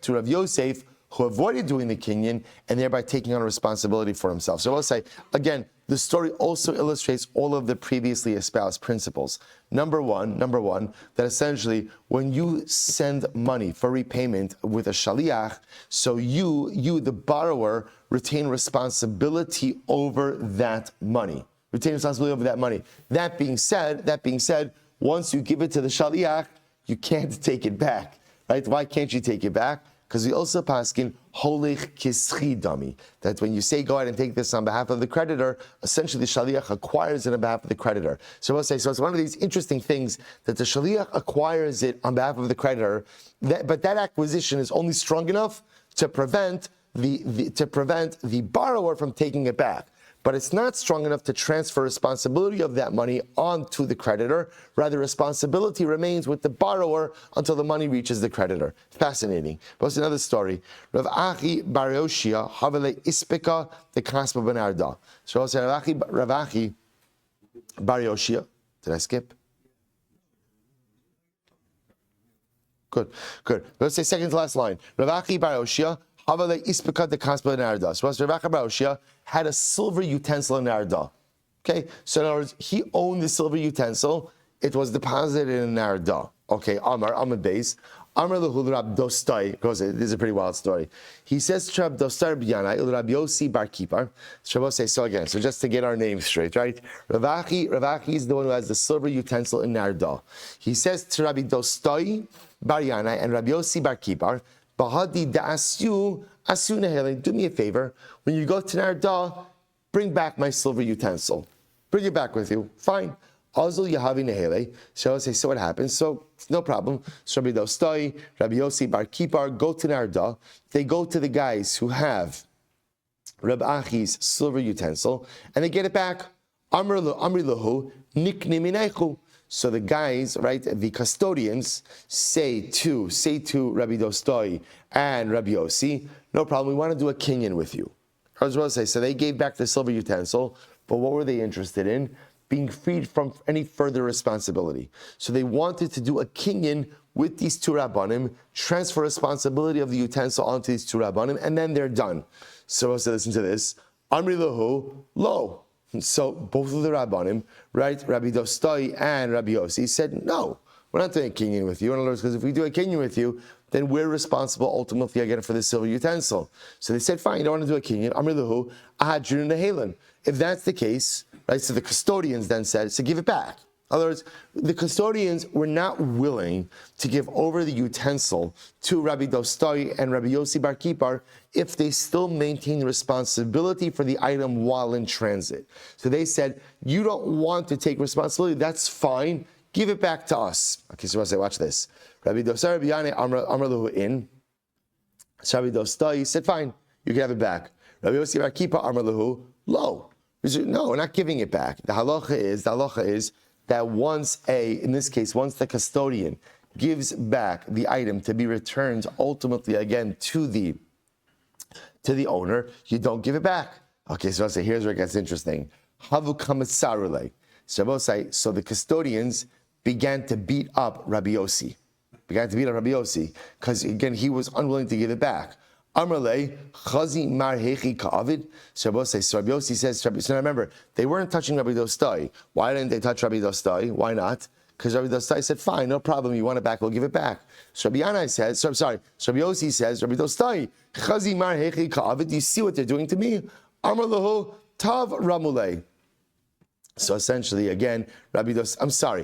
to Rav Yosef, who avoided doing the kinyan and thereby taking on responsibility for himself. So I will say, again, the story also illustrates all of the previously espoused principles. Number one, that essentially when you send money for repayment with a shaliach, so you, the borrower, retain responsibility over that money. Retain responsibility over that money. That being said, once you give it to the shaliach, you can't take it back, right? Why can't you take it back? Because we also paskin holech kischi dami, that when you say go ahead and take this on behalf of the creditor, essentially the shaliach acquires it on behalf of the creditor. So we'll say, so it's one of these interesting things that the shaliach acquires it on behalf of the creditor, but that acquisition is only strong enough to prevent the borrower from taking it back. But it's not strong enough to transfer responsibility of that money onto the creditor. Rather, responsibility remains with the borrower until the money reaches the creditor. Fascinating. But it's another story. Rav Achi bar Yoshia havele ispika the kaspa ben arda. So I'll say Rav Achi bar Yoshia. Did I skip? Good. Let's say second to last line. Rav Achi bar Yoshia. So Rav Achi bar Yoshia had a silver utensil in Narda. Okay, so in other words, he owned the silver utensil. It was deposited in Narda. Okay, Amar base. Amar lehul Rab Dostai. This is a pretty wild story. He says to Rab Dostai B'yanai il Rab Yosi bar Kipar. So again, so just to get our names straight, right? Rav Achi is the one who has the silver utensil in Narda. He says to Rabbi Dostai bar Yanai and Rabbi Yosi bar Kipar, Bahadi da'asyu asu nehele. Do me a favor. When you go to Narda, bring back my silver utensil. Bring it back with you. Fine. Azul yahavi nehele. So I say, so what happens? So no problem. So Rabbi Dostai, Rabbi Yosi bar Kipar go to Narda. They go to the guys who have Rabbi Achi's silver utensil, and they get it back. Amri lahu nikni minaychu. So the guys, right, the custodians, say to Rabbi Dostoi and Rabbi Yossi, no problem, we want to do a kinyan with you. So they gave back the silver utensil, but what were they interested in? Being freed from any further responsibility. So they wanted to do a kinyan with these two rabbanim, transfer responsibility of the utensil onto these two rabbanim, and then they're done. So listen to this. Amri lahu, lo. So both of the Rabbanim, right, Rabbi Dostai and Rabbi Yossi said, no, we're not doing a kinyan with you. In other words, because if we do a kinyan with you, then we're responsible ultimately again for the silver utensil. So they said, fine, you don't want to do a kinyan. Amr lahu, ahadrun nehelan. If that's the case, right, so the custodians then said, so give it back. In other words, the custodians were not willing to give over the utensil to Rabbi Dostai and Rabbi Yossi bar Kipar if they still maintain responsibility for the item while in transit. So they said, you don't want to take responsibility, that's fine, give it back to us. Okay, so I say, watch this. Rabbi Dostai, Rabbi Yane, Amr lahu in. So Rabbi Dostai said, fine, you can have it back. Rabbi Yossi bar Kipar, Amr lahu, lo. No, we're not giving it back. The halacha is that once the custodian gives back the item to be returned ultimately again to the owner, you don't give it back. Okay, so I'll say, here's where it gets interesting. Havu kamasarule. So the custodians began to beat up Rabbi Yossi. Because again, he was unwilling to give it back. Amrle chazi mar hechi ka'avid. So Rabbi Yossi says, so remember, they weren't touching Rabbi Dostai. Why didn't they touch Rabbi Dostai? Why not? Because Rabbi Dostai said, fine, no problem, you want it back, we'll give it back. So Rabbi Yanai says, so Rabbi Yossi says, Rabbi Dostai, chazi mar hechi ka'avid, do you see what they're doing to me? Amrlehu tav ramulei. So essentially, again, Rabbi Dostai,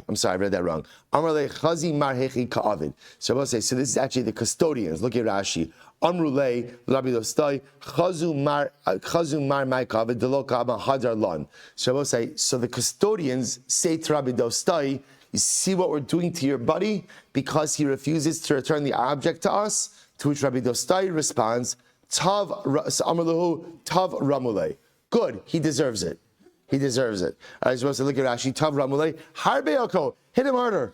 I'm sorry, I read that wrong. Amrle chazi mar hechi ka'avid. So this is actually the custodians. Look at Rashi. Amrulei Rabbi Dostai chazu mar my ka'avid delo ka'aba hadar lon. So the custodians say to Rabbi Dostai, you see what we're doing to your buddy because he refuses to return the object to us. To which Rabbi Dostai responds, tav amrlehu tav ramulei. Good, he deserves it. He deserves it. I was supposed to look at Rashi. Tav Ramulei. Harbe Yoko. Hit him harder.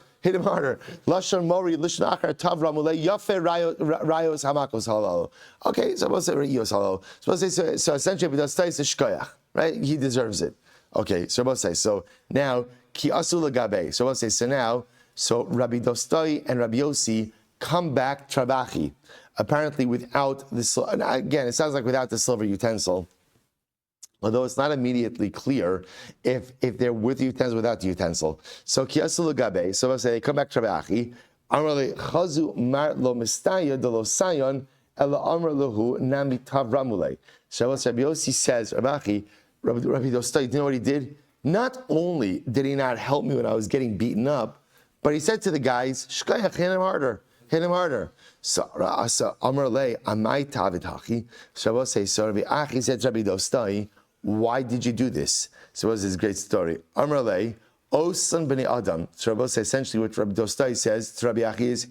Lashon Mori. Lishon Achar. Tav Ramulei. Yafe Rayos Hamakos Halal. Okay, so I'm supposed to say Rayos Halal. So essentially, Rabbi Dostai is a shkoyach, right? He deserves it. Okay, so we'll say, so now, ki asu lagabe. So we'll say, so now, so Rabbi Dostai and Rabbi Yossi come back trabachi, apparently without the, and again, it sounds like without the silver utensil, although it's not immediately clear if they're with the utensil, without the utensil. So ki asu lagabe, so we'll say, they come back trabachi, amrle chazu mar lo mistaya de lo sayon, ela amr lahu nami tav ramule. So Rabbi Yossi says, Rabbi Dostai, you know what he did? Not only did he not help me when I was getting beaten up, but he said to the guys, Shkayach, hit him harder. Hit him harder. So Amar Le, Amai Tavid Hachi. So I will say, so Rabbi Achi said to Rabbi Dostai, why did you do this? So it was this great story. Amar Le, O son b'nei Adam. So I will say, essentially what Rabbi Dostai says to Rabbi Achi is,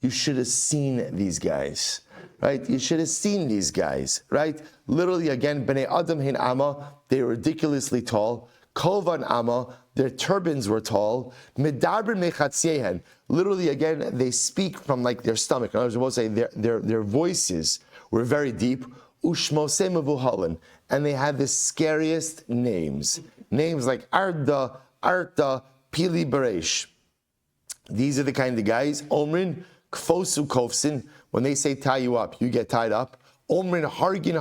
you should have seen these guys. Right? You should have seen these guys, right? Literally, again, Bnei Adam Hein Amma, they were ridiculously tall. Kolvan Amma, their turbans were tall. Medabrin Mechatzehen, literally, again, they speak from like their stomach. In other words, we'll say their voices were very deep. Ushmose Mevuhalin, and they had the scariest names. Names like Arda, Pili Beresh. These are the kind of guys. Omrin, Kfosu Kofsin. When they say tie you up, you get tied up. Omrin Hargin,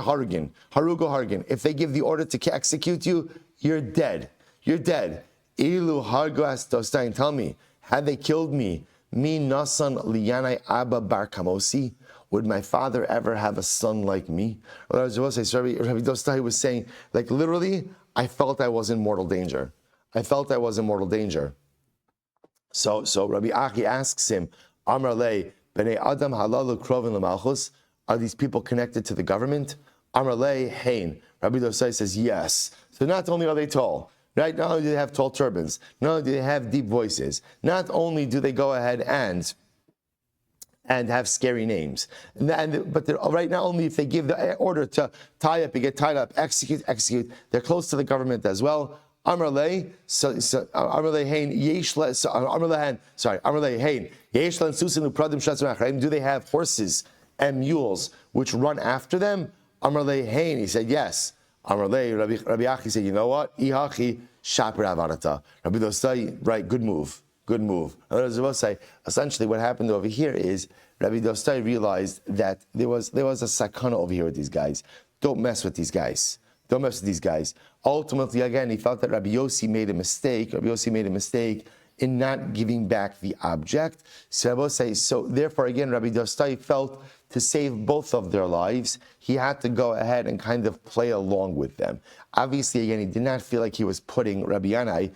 Harugo Hargin. If they give the order to execute you, you're dead. You're dead. Ilu Hargas Dostai, tell me, had they killed me, mi nasan liyanai abba bar kamosi, would my father ever have a son like me? Or I was supposed to say, Rabbi Dostai was saying, like literally, I felt I was in mortal danger. So Rabbi Achi asks him, Amar Le, Bnei Adam halalu krovin lemalchus. Are these people connected to the government? Amar Le, hein. Rabbi Dostai says yes. So not only are they tall, right? Not only do they have tall turbans, not only do they have deep voices, not only do they go ahead and have scary names, but right now only if they give the order to tie up, you get tied up, execute. They're close to the government as well. Amar Le, Amar Le hein yesh le, Amar Le hein yesh le susin upradim shatzim achraim. Do they have horses and mules which run after them? Amar Le hein, he said yes. Amar Le, Rabbi Achi said, you know what? Ihachi shaper avarata. Rabbi Dostai, right? Good move. I was about to say, essentially what happened over here is Rabbi Dostai realized that there was a sakana over here with these guys. Don't mess with these guys. Ultimately, again, he felt that Rabbi Yossi made a mistake in not giving back the object. So I will say, so therefore, again, Rabbi Dostai felt to save both of their lives, he had to go ahead and kind of play along with them. Obviously, again, he did not feel like he was putting Rabbi Yossi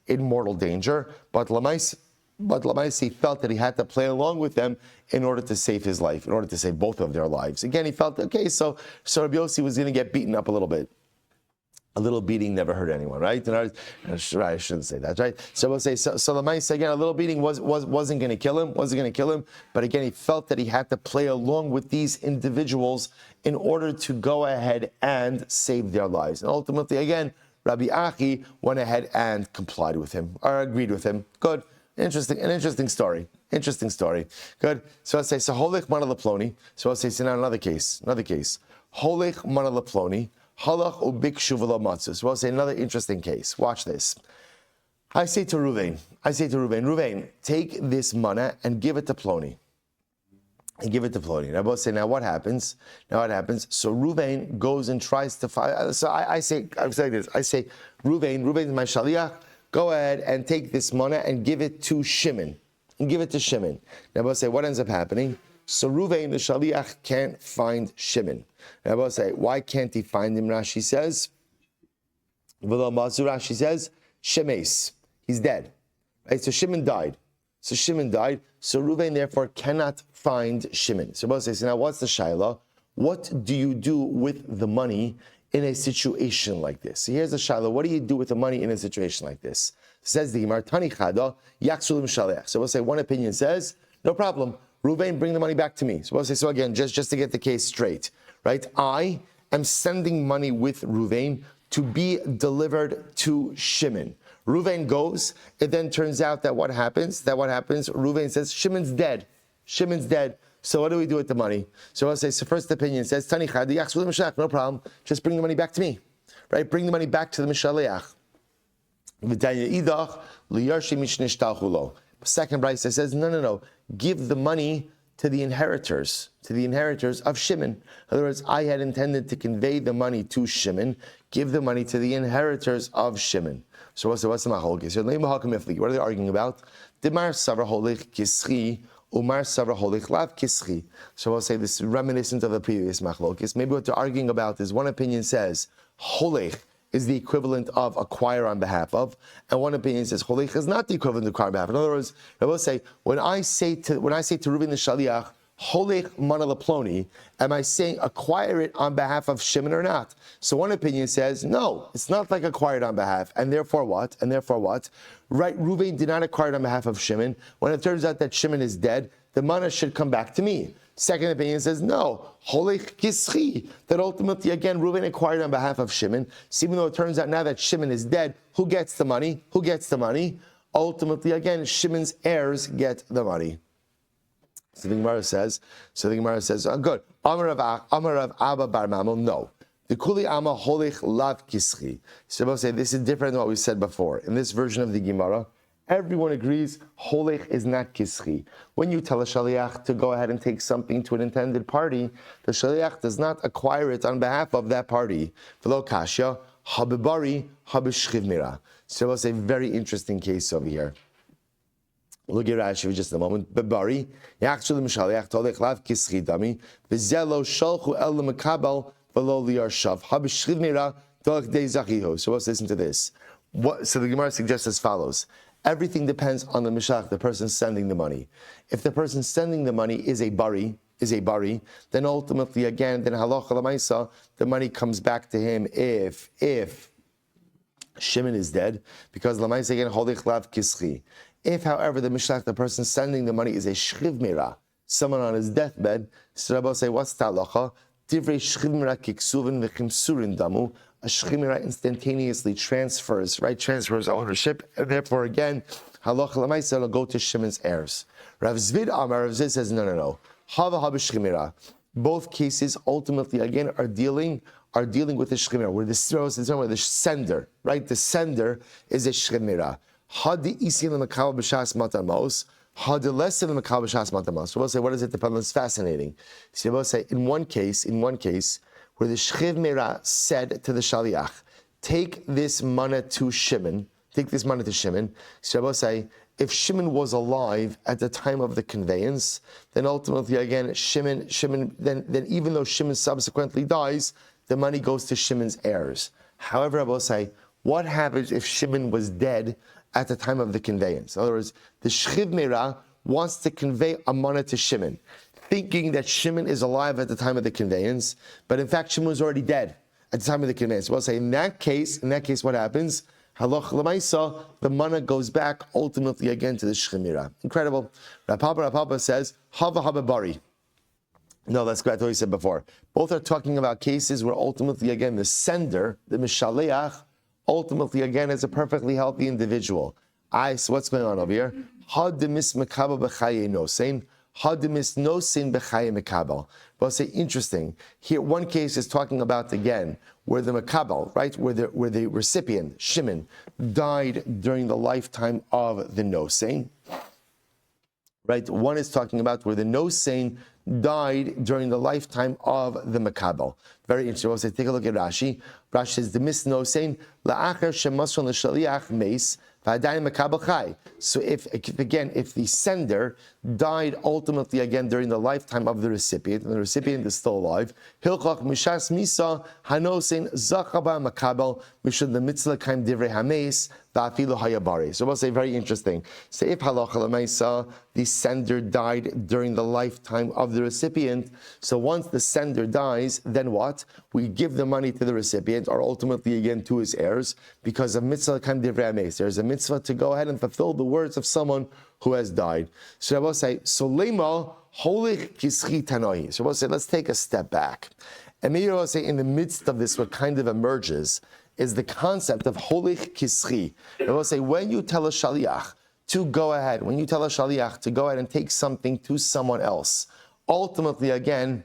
in mortal danger, but Lamaisi felt that he had to play along with them in order to save his life, in order to save both of their lives. Again, he felt, okay, so Rabbi Yossi was going to get beaten up a little bit. A little beating never hurt anyone, right? I shouldn't say that, right? So we'll say, so Lamaisi, again, a little beating wasn't going to kill him, but again, he felt that he had to play along with these individuals in order to go ahead and save their lives. And ultimately, again, Rabbi Achi went ahead and complied with him, or agreed with him. Good. An interesting story. Good. So let's say, so Holech Mana Leploni. So let's say, so now another case. Holech Mana Leploni. Halach Ubik Shuvala Matzu. So we'll say another interesting case. Watch this. I say to Ruvain, take this mana and give it to Ploni. And I both say, now what happens? So Ruvain goes and tries to find. So I'm saying this. I say, Ruvain is my shaliach. Go ahead and take this mana and give it to Shimon. Now I both say, what ends up happening? So Ruvain, the shaliach, can't find Shimon. And I both say, why can't he find him? Rashi says, Shemes. He's dead. Right? So Shimon died. So Ruvain therefore cannot find Shimon. So both say, so now what's the shaila? What do you do with the money in a situation like this? So here's the shaila. What do you do with the money in a situation like this? Says the Gemara, Tani Chada, Yaksulim Shalech. So we'll say one opinion says, no problem. Ruvain, bring the money back to me. So we'll say, so again, just to get the case straight, right? I am sending money with Ruvain to be delivered to Shimon. Ruvain goes. It then turns out that what happens? Ruvain says, Shimon's dead. So what do we do with the money? So I'll say, so first opinion says, Tani Chad, no problem. Just bring the money back to me. Right? Bring the money back to the Mishaleach. Second Brisa says, no. Give the money to the inheritors of Shimon. In other words, I had intended to convey the money to Shimon. Give the money to the inheritors of Shimon. So what's the machlokes? What are they arguing about? Dimar savra holich kischi, umar savra holich lav kischi. So I'll say this is reminiscent of the previous machlokes. Maybe what they're arguing about is one opinion says holich is the equivalent of acquire on behalf of, and one opinion says holich is not the equivalent of acquire on behalf of. In other words, I will say when I say to Reuven the Shaliach, holich mana leploni, am I saying acquire it on behalf of Shimon or not? So one opinion says no, it's not like acquired on behalf, and therefore what? Right, Reuven did not acquire it on behalf of Shimon. When it turns out that Shimon is dead, the mana should come back to me. Second opinion says no, holich kischi, that ultimately again Reuven acquired on behalf of Shimon. So even though it turns out now that Shimon is dead, who gets the money? Ultimately again, Shimon's heirs get the money. So the Gemara says, oh, good. Amar of Abba Bar Mamel, no. The Kuli Ama holich lav kischi. So we'll say this is different than what we said before. In this version of the Gemara, everyone agrees holich is not kischi. When you tell a shaliach to go ahead and take something to an intended party, the shaliach does not acquire it on behalf of that party. V'lo kasha habibari habishchiv mira. So we'll say very interesting case over here. Look at Rashi for just a moment. Bebari yachshul mishaliach tolech lav kischi dami v'zelo shalchu el lemekabel v'lo liyarshav habishchiv mira tolech dei zachiho. So let's listen to this. So the Gemara suggests as follows. Everything depends on the mishach, the person sending the money. If the person sending the money is a bari, then ultimately again, then halacha l'maisa, the money comes back to him if Shimon is dead, because l'maisa again holich lav kischi. If, however, the mishach, the person sending the money is a shchiv mira, someone on his deathbed, so Rabbi will say, what's the halacha? Divrei shchiv mira kiksuvin v'chimsurin damu. A shchiv mira instantaneously transfers ownership, and therefore again, halacha l'maisa will go to Shimon's heirs. Rav Zvid says, no. Hava shchiv mira. Both cases ultimately again are dealing with the shchiv mira, where the sender, right? The sender is a shchiv mira. Hadi isin l'makal b'shas matamos. Hadi lesin l'makal b'shas matamos. So we'll say, what does it depend on? It's fascinating. So we'll say, in one case, where the shchiv mira said to the shaliach, take this money to Shimon. So we'll say, if Shimon was alive at the time of the conveyance, then ultimately again, Shimon, then even though Shimon subsequently dies, the money goes to Shimon's heirs. However, I will say, what happens if Shimon was dead at the time of the conveyance? In other words, the shchiv mira wants to convey a money to Shimon, thinking that Shimon is alive at the time of the conveyance, but in fact Shimon was already dead at the time of the conveyance. We'll say in that case, what happens? Halach l'maisa, the money goes back ultimately again to the shchiv mira. Incredible. Rav Papa says, hava bari. No, let's go back to what he said before. Both are talking about cases where ultimately again the sender, the mishaleach, ultimately again is a perfectly healthy individual. So what's going on over here? Hadimis mekabel b'chaye nosein. Hadimis nosein b'chaye mekabel. But I'll say interesting. Here, one case is talking about again where the mekabel, right, where the recipient Shimon died during the lifetime of the nosein. Right, one is talking about where the nosein died during the lifetime of the Makabel. Very interesting. We'll say, take a look at Rashi. Rashi says, the mis nosein la'acher shemasron l'shaliach meis v'adayin Makabel chai. So if the sender died ultimately again during the lifetime of the recipient, and the recipient is still alive, hilchach mishas misa hanosein zachaba Makabel mishud lemitzla kaim divrei hameis va'afilu hayabari. So we'll say, very interesting. So if halacha l'maisa, the sender died during the lifetime of the recipient, so once the sender dies, then what? We give the money to the recipient, or ultimately again to his heirs, because of mitzvah kaim divrei hameis. There's a mitzvah to go ahead and fulfill the words of someone who has died. So I will say, Solema holich kischi tanoi. So I will say, let's take a step back. And maybe I will say, in the midst of this, what kind of emerges is the concept of holich kischi. I will say, when you tell a shaliach to go ahead and take something to someone else, ultimately, again,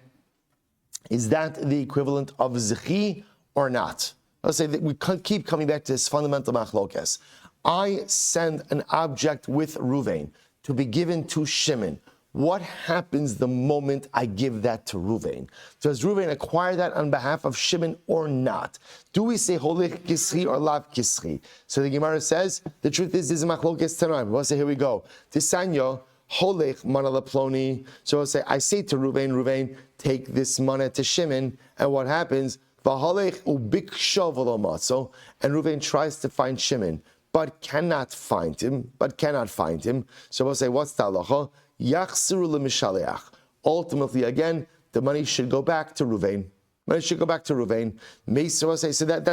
is that the equivalent of Zechi or not? Let's say that we keep coming back to this fundamental machlokes. I send an object with Ruvain to be given to Shimon. What happens the moment I give that to Ruvain? Does Ruvain acquire that on behalf of Shimon or not? Do we say holech kisri or lav kisri? So the Gemara says, the truth is, this is machlokes tanoim. We'll say, here we go. Tisanyo, holech manala ploni. So I say to Ruvain, take this mana to Shimon, and what happens? V'holech ubiksho v'lo, and Ruvain tries to find Shimon, but cannot find him. So we'll say, what's the halacha? Yachsiru l'mishaleach. Ultimately, again, the money should go back to Ruvain. So that's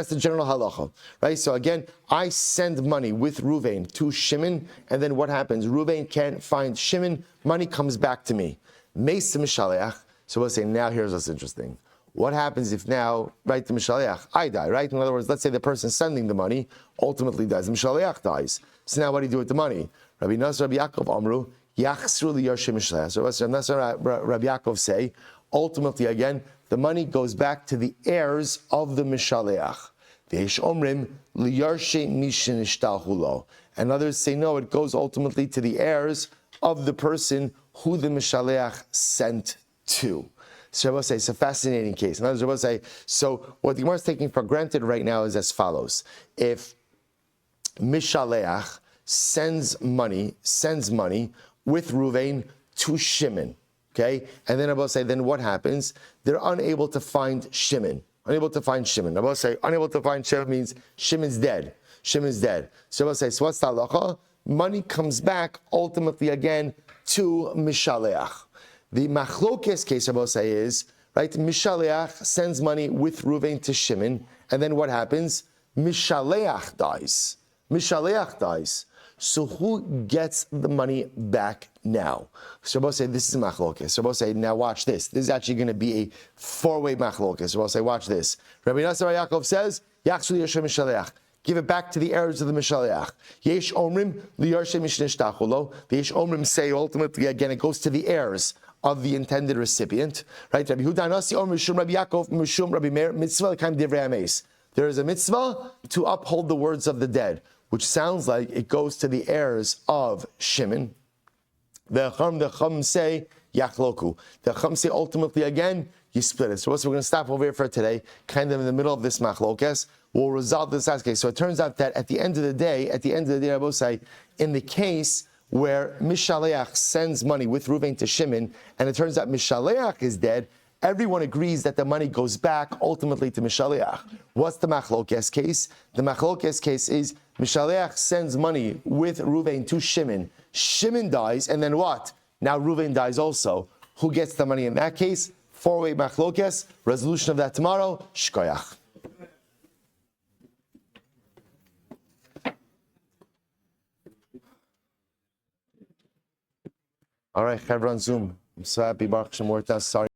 the general halacha, right? So again, I send money with Ruvain to Shimon, and then what happens? Ruvain can't find Shimon, money comes back to me. Meisa mishaleach. So we'll say, now here's what's interesting. What happens if now, right, the Mishaleach, I die, right? In other words, let's say the person sending the money ultimately dies. The Mishaleach dies. So now what do you do with the money? Rabbi Nasser, Rabbi Yaakov, Amru, Yachsru liYarshei Mishaleach. So Rabbi Nasser, Rabbi Yaakov say, ultimately again, the money goes back to the heirs of the Mishaleach. V'yesh omrim liYarshei mishin ishtahulo. And others say, no, it goes ultimately to the heirs of the person who the Mishaleach sent to. So Rabbi say it's a fascinating case. In other words, Rabbi say, so what the Gemara is taking for granted right now is as follows: if Mishaleach sends money with Ruvain to Shimon, okay, and then Rabbi say, then what happens? They're unable to find Shimon. Rabbi say, unable to find Shimon means Shimon's dead. So Rabbi say, so what's the halacha? Money comes back ultimately again to Mishaleach. The machlokes case, Rabbi say, is, right, Mishaleach sends money with Ruvain to Shimon, and then what happens? Mishaleach dies. So who gets the money back now? So Rabbi say, this is machlokes. So Rabbi say, now watch this. This is actually going to be a four-way machlokes. So Rabbi say, watch this. Rabbi Nasser Yaakov says, Yachshu Yoshem Mishaleach. Give it back to the heirs of the Mishaleach. Yesh Omrim liYarshei mishnishtachulo. The Yesh Omrim say ultimately again it goes to the heirs of the intended recipient. Right? Rabbi Huda Nasi Om Mishum Rabbi Yaakov Mishum Rabbi Meir Mitzvah L'Kaim Divrei Ames. There is a mitzvah to uphold the words of the dead, which sounds like it goes to the heirs of Shimon. The Chum say Yachloku. The Chum say ultimately again you split it. So we're going to stop over here for today, kind of in the middle of this machlokes. We'll resolve this last case. So it turns out that at the end of the day, Rabbi say, in the case where Mishaleach sends money with Ruvain to Shimon, and it turns out Mishaleach is dead, everyone agrees that the money goes back ultimately to Mishaleach. What's the machlokes case? The machlokes case is Mishaleach sends money with Ruvain to Shimon. Shimon dies, and then what? Now Ruvain dies also. Who gets the money in that case? Four-way machlokes. Resolution of that tomorrow. Shkoyach. All right, Chevron Zoom. I'm so happy Baruch Shem worked out. Sorry.